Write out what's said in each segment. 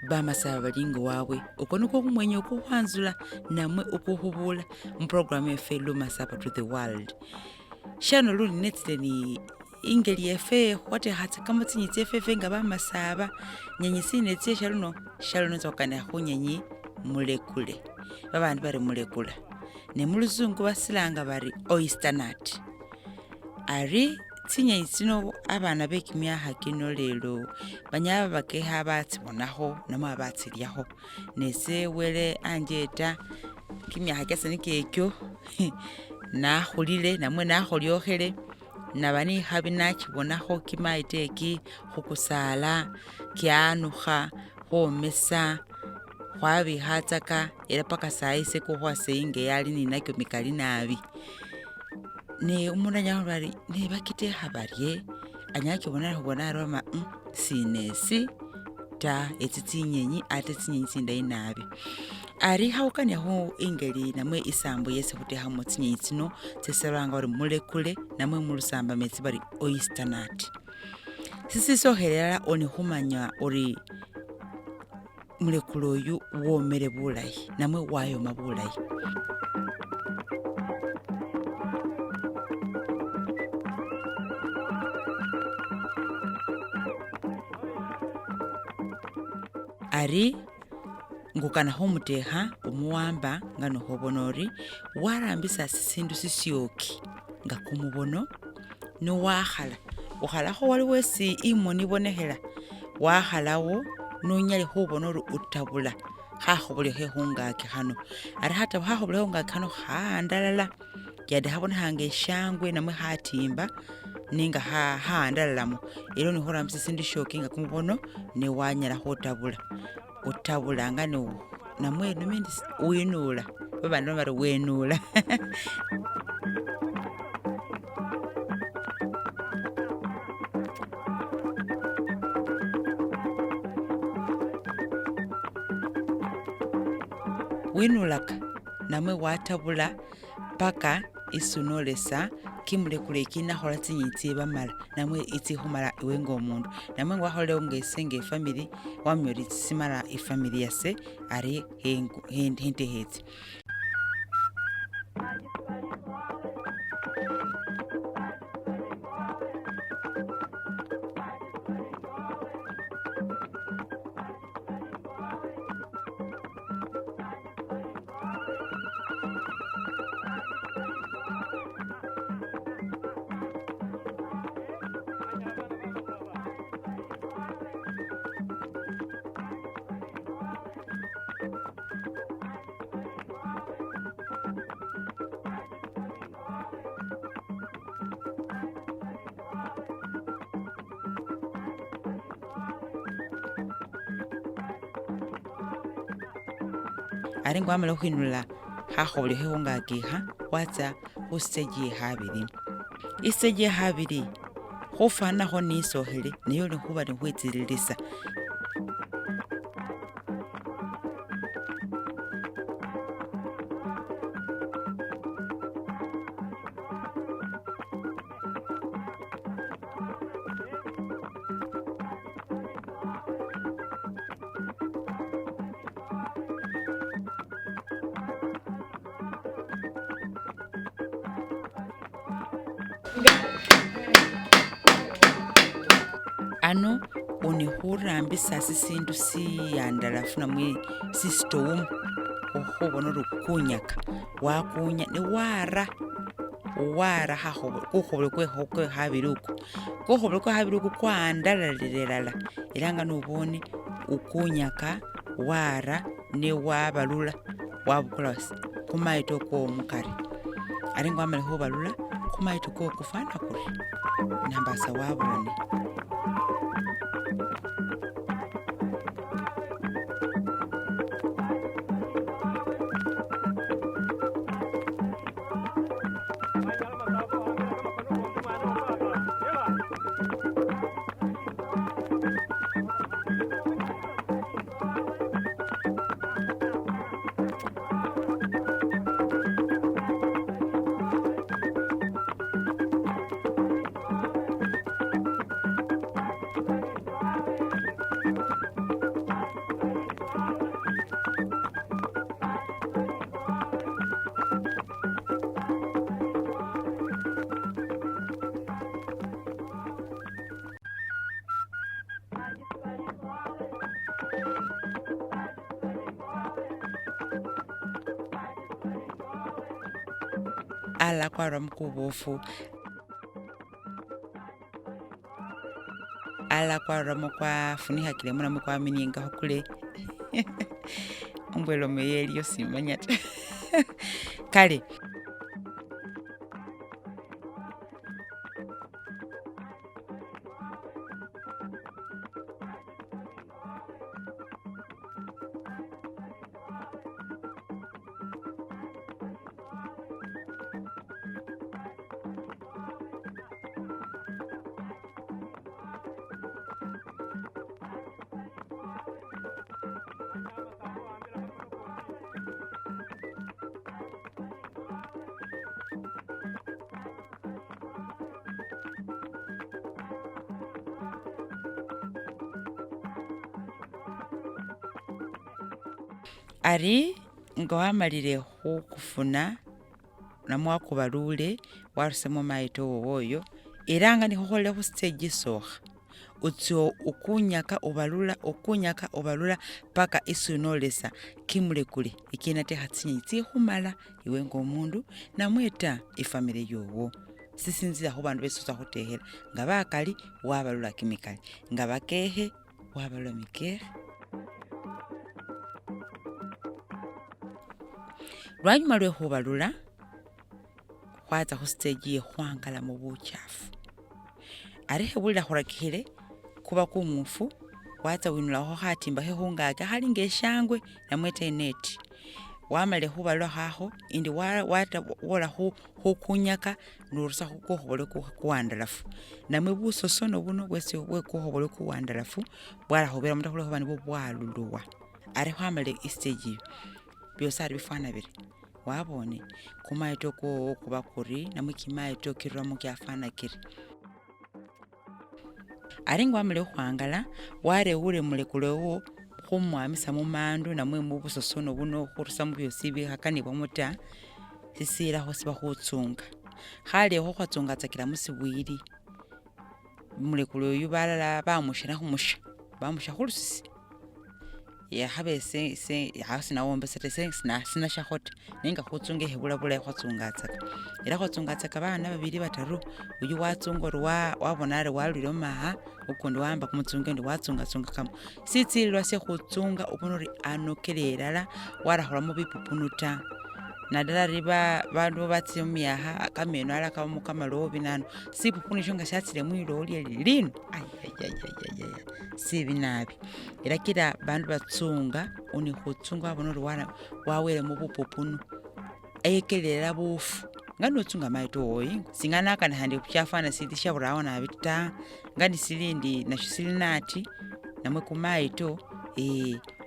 bamasaba balingo waabwe okwo okumwenya okuhwanzula namwe okuhubula mu programu efe lumasaba to the world shano luli netsile ni ingeli efe kwate hatsikamo tsinyitsi efefe nga bamasaba nyenyisine tsie shaluno tsokana khunyenyi mulekule babandu bari mulekula ne muluzungu basilanga bari oyster nut ari tsinyenyi tsino abana bekimyaha kino lelo banyaba bakeha batsibonaho namwe abatsilyaho nese wele anjeta kimyaha kyasani kekyo nahulile namwe naholyohele nabani habi nakibonaho kimaiteki hukusala kyanuha homesa hwabihatsaka era paka saise kuhwaseinge yali ninakyo mikali nabi ne umundu anyaho bari ne bakiteha barye anyakibona hubona aroma sinesi ta etsinyenyi ate tsinyenyi tsindayi nabi ari haukanyaho ingeli namwe isambo yese huteha mu tsinyenyi tsino tsesaranga bari mulekule namwe mulusamba metsi bari oyster nut sisisohelela oni humanya ori mulekule oyu womere bulayi namwe wayoma bulayi ari ngukana homuteha omuwamba nga nohobonori warambisa sisindu sisyoki nga kumubono nowahala ukhalaho wali wesi imoni ibonehela wakhalawo nonyali hubona ori utabula hahobolehe hungaki hano ari hata hahobolehe hungaki hano haandalala yade habonehanga eshangwe namwe hatimba ninga haandalalamo ero nihorambisa sindu shoki nga kumubono newanyala utabula nga namwe numindi winula babandu bari wenula winulaka namwe watabula paka isunolesa kimulekule ikinahola tsinyitsi bamala namwe itsihumala iwe ng'omundu namwe waholewo ng'esenge efamili wamyori tsisimala efamili yase ari hente hetsi ari ngwamala hwinula hahobolehe hungakiha watsa hustage yehabili istage yehabili hufanaho nisohele niyo nihuba nihwitsililisa ano onihurambisa sisindu siyandalafu namwe sisitomu ohubona ori kunyaka wakunya ne wara kuhobole kwehabiri uku kuhobole kwehabiri uku kwandalalilelala ilanga nubone ukunyaka wara ne wabalula wabukula kumaito kw'omukari ari ngwamala hubalula kumaito kw'okufana kuri nambasa wabone ala kwarwa mukubofu ala kwarwamo kwafunihakilemo namwe kwaminingaho kule ombwelomo yeliyo simanya ta kale ari nga wamalile khukufuna namwe wakubalule warusemo maito wowoyo era nga nikhokholele khu stage isokha utsyo ukunyaka obalula paka isunolesa kimulekule ikinatekha tsinyenyi tsikhumala iwe ng'omundu namweta ifamily yowo sisinzira khu bandu besusa khutekhela nga bakali wabalula kimikali nga bakehe wabalula mikehe. Lwanyuma lwe khubalula khwatsa khu stage ye khwangala mu buchafu ari khebulila khurakikhile kuba kumufu watsa winulakho khatimba khe khungaki khali ngeshangwe namweta ineti wamalile khubalula khakho indi wola khukunyaka nurusa kukhobolwe kuwandalafu namwe busosono buno bwesi bwekukhobolwe kuwandalafu bwala khubera mutakhule khuba nibwo bwaluluwa ari khwamalile istage iyo byosi ari bifwana biri wabone kumaito kwowo kuba kuri namwe kimaito kiramo kyafana kiri ari nga wamale khwangala warewule mulekule wo khumwamisa mumandu namwe mubusosono buno khurusa mubyosi bikhakanibwamo ta sisila khosiba khutsunga khalekho khwatsungatsakila musibwili mulekule oyu balala bamushana khumusha bamusha khulusi yakhabe sinawombesete sinashakho ta nenga khutsunga ehebula bulayi khwatsungatsaka era khwatsungatsaka bana babili bataru uyu watsunga ori wabona ari walwile omaha ukundi wamba kumutsunga ndi watsungatsunga kamo sitsililwa se khutsunga ubona ori anokele elala warakhulamo bipupunu ta nadala riba bandu batsi omiyaha kameno ala kabamo kamalobi nano sipupunu isho nga shatsile mwilo olye lino sibi nabi era kila bandu batsunga uni khutsunga wabona ori wawele mu bupupunu eyekelela bufu nga notsunga maito woyi singanakana handi kuchafana sili shaburawo nabi ta ngani silindi nasho sili nati namwe kumaito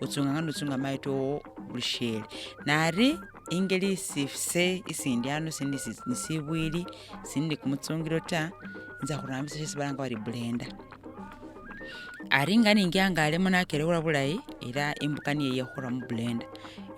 utsunga nga notsunga maito bulishele nari ingeli sifse isindi ano sindi nisibwili sindi kumutsungiro ta nza khurambisa shesi balanga bari blender ari nga ningiangalemo nakelewula bulayi era imbuka niye yekhura mu blender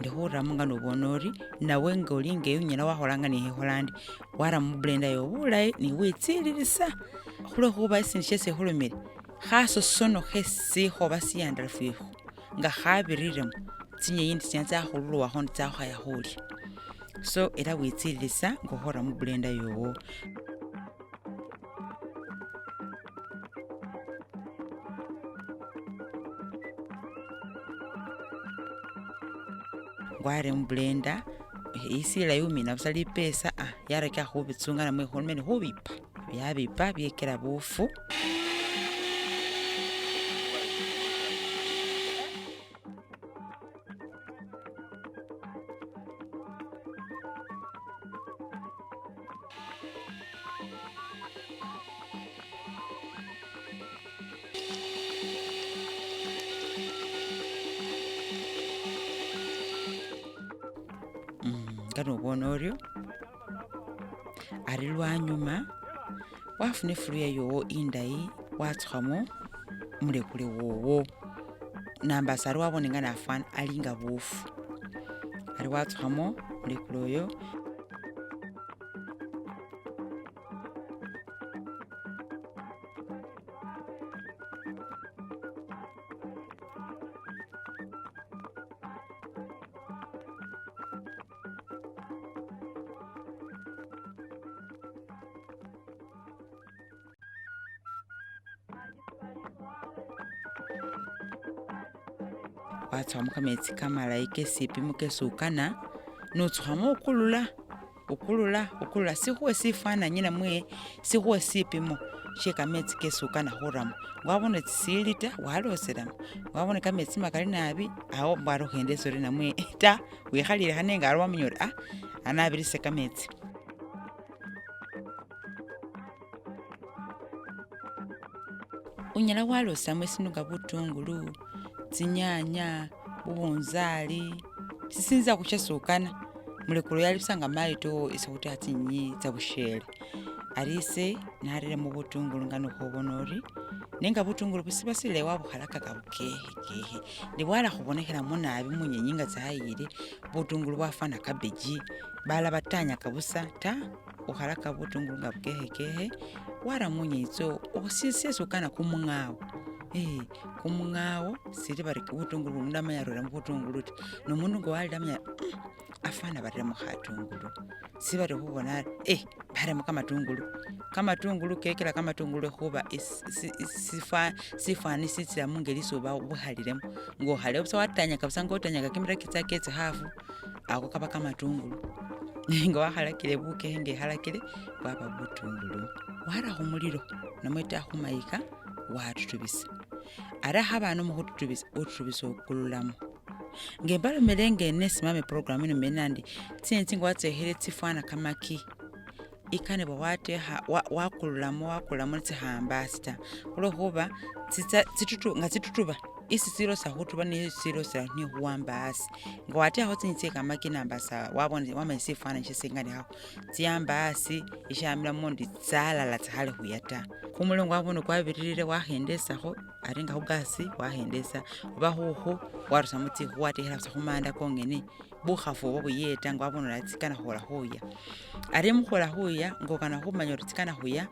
ndi khuramo nga nobona ori nawe nga olinga unyala wakholanga nihekholandi wara mu blender yo bulayi niwitsililisa khulwekhuba isindi shesi ekhulomele khasosono khesikhoba siyandalafu ikho nga khabiriremo tsinyeyindi tsina tsakhululwakho ndi tsakhaya khulya so era witsililisa ngokhora mu blender yowo ngware mu blender isila yumina busa lipesa yarakya khubitsunga namwe khulumene khubipa byabipa byekela bufu kanobona oryo ari lwanyuma wafuna efuluya yowo indayi watsukhamo mulekule wowo nambasa ari wabone nga nafwana alinga bufu ari watsukhamo mulekule oyo watsukhamu kametsi kamalayi kesipimo kesukana notsukhamo ukulula sikhuwe sifananyi namwe sikhuwe sipimo she kametsi kesukana khuramo wabona tsisilita waloselamo wabona kametsi makali nabi awo mbwara ukhendesa ori namwe ta wikhalile khanenga ali wamanya ori anabirise kametsi. Unyala walosamo esindu nga butungulu, tsinyanya, bubunzali sisinza khushasukana mulekule yalibisanga maito isakhutekha tsinyi tsa bushele arise nareremo butungulu nga nokhobona ori nenga butungulu busi basile wabukhalakaga bukehe nibwala khubonekhelamo nabi munyenyi nga tsayile butungulu bwafana kabeji bala batanyaka busa ta ukhalaka butungulu nga bukehe wara munyenyi tso osisesukana kumung'awo kumung'awo sili bari butungulu umundu amanya aroramo butungulu ti nomundu nga walilamanya afana baremo khatungulu sibari khubona baremo kamatungulu kekela kamatungulu khuba sifani sitsila mungeli suba bukhalilemo ngokhale busa watanyaka busa ngotanyaka kimira kitsa ketsi hafu ako kaba kamatungulu nga wakhalakile bukehe ngekhalakile bwaba butungulu wara khumulilo namwe ta khumayika watutubisa ara habano mukhututubisa ututubisa okululamo ngembalomele ngene simame programu ino menandi tsinzi nga watsekhele tsifwana kamaki ikane bwa watekha wakululamo tsihambasi ta khulokhuba nga tsitutuba isi silosa khutuba niyo silosela nikhuwamba asi nga watekhaho tsinyi tse kamaki nambasa wamanya sifwana shisinganikhaho tsiyamba asi ishamilamo ndi tsalala tsikhale khuya ta khumulongo wabona kwabirilile wakhendesakho ari nga khugasi wakhendesa oba khukhu warusamo tsikhu watekhela busa khumanda kongene bukhafu obo buyeta nga wabona ora tsikana khola khuya ari mukhola khuya ngokana khumanya ori tsikana khuya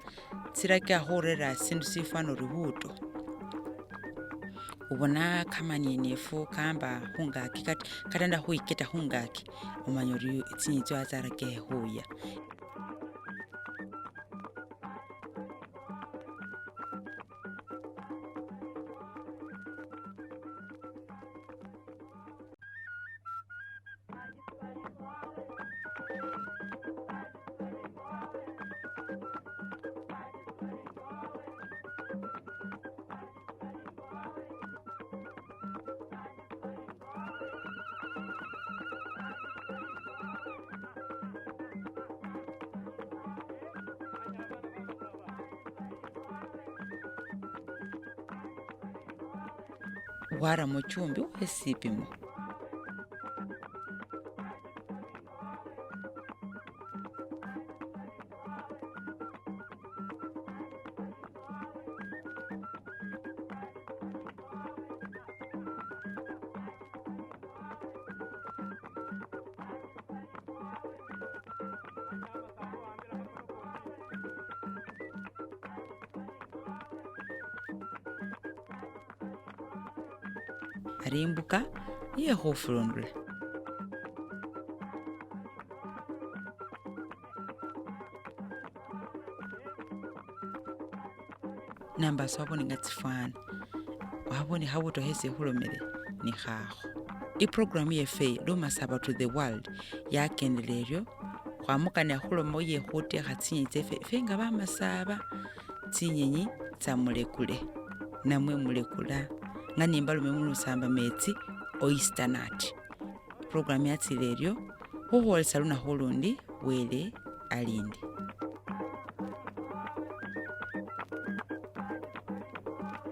tsiraka khurera sindu sifwana ori buto ubona kamanyenefu kamba khungaki katanda khuiketa khungaki umanya ori tsinyi tsyo atsarakehe khuya. Wara muchumbi wesipimo arimbuka iye khufulundula nambasa wabone nga tsifwana wabone khabutohese khulomele ni khakho iprogramu yefe lumasaba to the world yakendela eryo khwamukana khuloma ye khutekha tsinyi tsefe fe nga bamasaba tsinyenyi tsa mulekule namwe mulekula nga nimbalume mulusamba metsi Oyster Nut programu yatsile eryo khukhwolesa lunakhu lundi wele alindi.